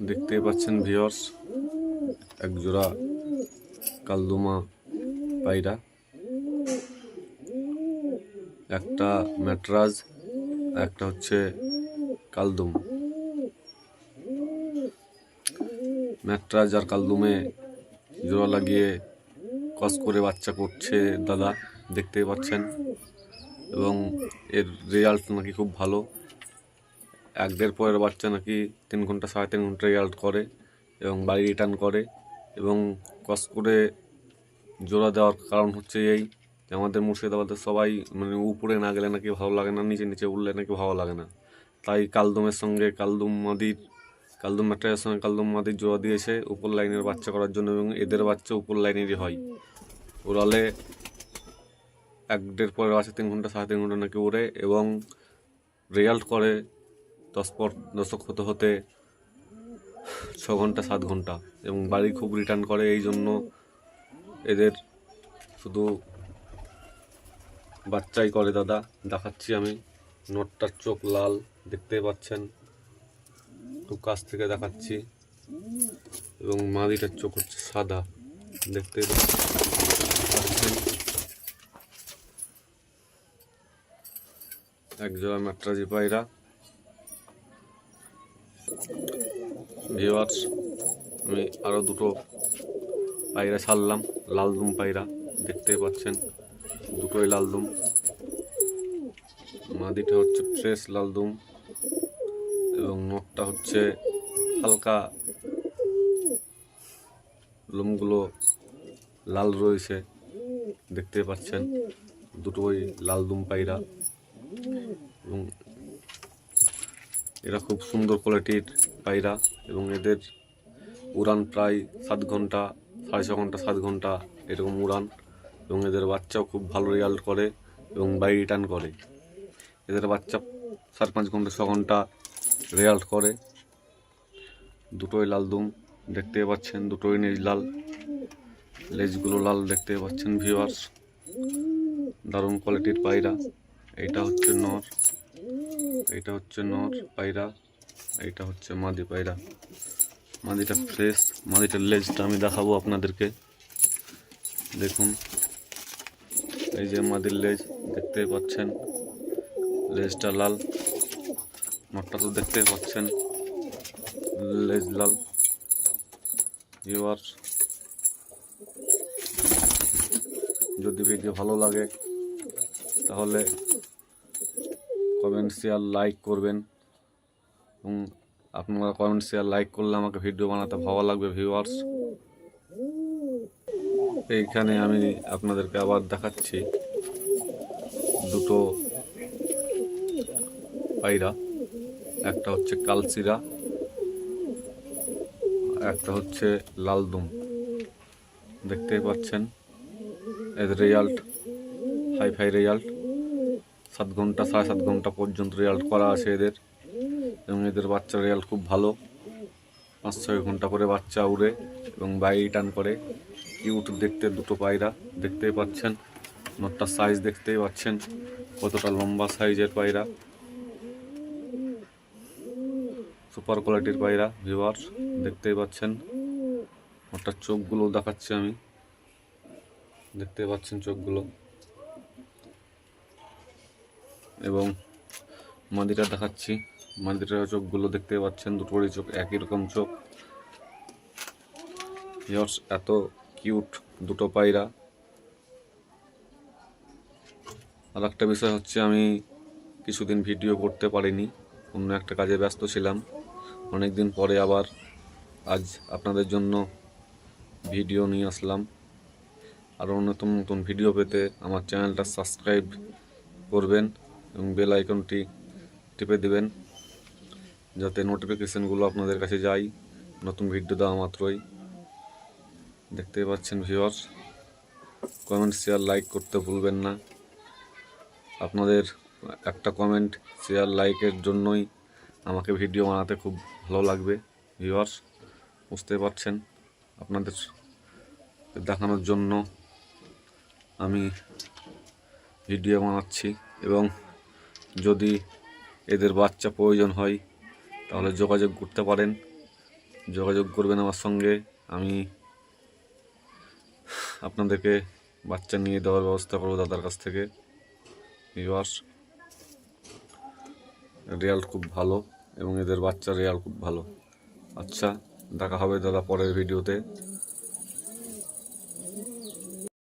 দেখতেই পাচ্ছেন ভিউয়ার্স, এক জোড়া কালদুমা পায়রা, একটা ম্যাটরাজ, একটা হচ্ছে কালদুম। ম্যাটরাজ আর কালদুমে জোড়া লাগিয়ে কস করে বাচ্চা করছে দাদা, দেখতেই পাচ্ছেন। এবং এর রেজাল্ট নাকি খুব ভালো। 1-1.5 পরের বাচ্চা নাকি 3 ঘন্টা 3.5 ঘন্টা রেজাল্ট করে এবং বাড়ি রিটার্ন করে। এবং কস করে জোড়া দেওয়ার কারণ হচ্ছে এই যে আমাদের মুর্শিদাবাদের সবাই মানে উপরে না গেলে নাকি ভালো লাগে না, নিচে নিচে উঠলে নাকি ভালো লাগে না। তাই কালদমের সঙ্গে কালদম ম্যাট্রাজের সঙ্গে কালদম মাদির জোড়া দিয়েছে উপর লাইনের বাচ্চা করার জন্য, এবং এদের বাচ্চা উপর লাইনেরই হয়। ওরালে 1-1.5 পরের বাচ্চা 3 ঘন্টা 3.5 ঘন্টা নাকি ওড়ে এবং রেজাল্ট করে 10 হতে হতে 6 ঘন্টা 7 ঘন্টা, এবং বাড়ি খুব রিটার্ন করে। এই জন্য এদের শুধু বাচ্চাই করে দাদা। দেখাচ্ছি আমি, নটটার চোখ লাল, দেখতে পাচ্ছেন, একটু কাছ থেকে দেখাচ্ছি। এবং মাদিটার চোখ হচ্ছে সাদা, দেখতে পাচ্ছেন। এক জোড়া ম্যাট্রাজি পায়রা। ভিউয়ার্স, আমি আরও দুটো পায়রা ছাড়লাম, লালদুম পায়রা, দেখতে পাচ্ছেন, দুটোই লালদুম। মাদিটা হচ্ছে ফ্রেশ লালদুম এবং নটটা হচ্ছে হালকা লোমগুলো লাল রয়েছে, দেখতে পাচ্ছেন, দুটোই লালদুম পায়রা। এবং এরা খুব সুন্দর কোয়ালিটির পায়রা এবং এদের উড়ান প্রায় 7 ঘন্টা, 6.5 ঘন্টা, 7 ঘন্টা এরকম উড়ান। এবং এদের বাচ্চাও খুব ভালো রেজাল্ট করে এবং বাড়ি রিটার্ন করে। এদের বাচ্চা 4-5 ঘন্টা 6 ঘন্টা রেজাল্ট করে। দুটোই লালদুম, দেখতে পাচ্ছেন, দুটোই নীল লাল, লেজগুলো লাল, দেখতে পাচ্ছেন ভিউয়ার্স। দারুণ কোয়ালিটির পায়রা। এইটা হচ্ছে নর, এইটা হচ্ছে নর পায়রা, এইটা হচ্ছে মাদি পায়রা। মাদিটা ফ্রেশ, মাদিটার লেজটা আমি দেখাবো আপনাদেরকে, দেখুন। এই যে মাদির লেজ, দেখতে পাচ্ছেন, লেজটা লাল। নটটা তো দেখতে পাচ্ছেন, লেজ লাল। ভিউয়ার্স, যদি ভিডিও ভালো লাগে তাহলে কমেন্ট শেয়ার লাইক করবেন, এবং আপনারা কমেন্ট শেয়ার লাইক করলে আমাকে ভিডিও বানাতে ভালো লাগবে ভিউয়ার্স। এইখানে আমি আপনাদেরকে আবার দেখাচ্ছি দুটো পায়রা, একটা হচ্ছে কালচিরা, একটা হচ্ছে লালদুম, দেখতেই পাচ্ছেন। এদের রেজাল্ট হাই রেজাল্ট, 7 ঘন্টা 7.5 ঘন্টা পর্যন্ত রেজাল্ট করা আছে এদের। এবং এদের বাচ্চার রেজাল্ট খুব ভালো, 5-6 ঘন্টা করে বাচ্চা উড়ে এবং বাড়ি রিটার্ন করে। কিউট দেখতে দুটো পায়রা, দেখতেই পাচ্ছেন। নটটার সাইজ দেখতেই পাচ্ছেন কতটা লম্বা সাইজের পায়রা, সুপার কোয়ালিটির পায়রা ভিউয়ার্স, দেখতেই পাচ্ছেন। নটটার চোখগুলো দেখাচ্ছি আমি, দেখতে পাচ্ছেন চোখগুলো। এবং মাদিটা দেখাচ্ছি, মাদিটার চোখগুলো দেখতে পাচ্ছেন, দুটোরই চোখ একই রকম চোখ। ভিউয়ার্স, এত কিউট দুটো পায়রা। আর একটা বিষয় হচ্ছে, আমি কিছুদিন ভিডিও করতে পারিনি, অন্য একটা কাজে ব্যস্ত ছিলাম। অনেক দিন পরে আবার আজ আপনাদের জন্য ভিডিও নিয়ে আসলাম। আরও নতুন নতুন ভিডিও পেতে আমার চ্যানেলটা সাবস্ক্রাইব করবেন এবং বেল আইকনটি টিপে দিবেন, যাতে নোটিফিকেশানগুলো আপনাদের কাছে যায় নতুন ভিডিও দেওয়া মাত্রই। দেখতেই পাচ্ছেন ভিউয়ার্স, কমেন্ট শেয়ার লাইক করতে ভুলবেন না। আপনাদের একটা কমেন্ট শেয়ার লাইকের জন্যই আমাকে ভিডিও বানাতে খুব ভালো লাগবে ভিউয়ার্স, বুঝতে পারছেন। আপনাদের দেখানোর জন্য আমি ভিডিও বানাচ্ছি। এবং যদি এদের বাচ্চা প্রয়োজন হয় তাহলে যোগাযোগ করতে পারেন। যোগাযোগ করবেন আমার সঙ্গে। আমি আপনাদেরকে বাচ্চা নিয়ে দেওয়ার ব্যবস্থা করবো দাদার কাছ থেকে। ভিউয়ার্স, রেজাল্ট খুব ভালো এবং এদের বাচ্চার রেজাল্ট খুব ভালো। আচ্ছা, দেখা হবে দাদা পরের ভিডিওতে।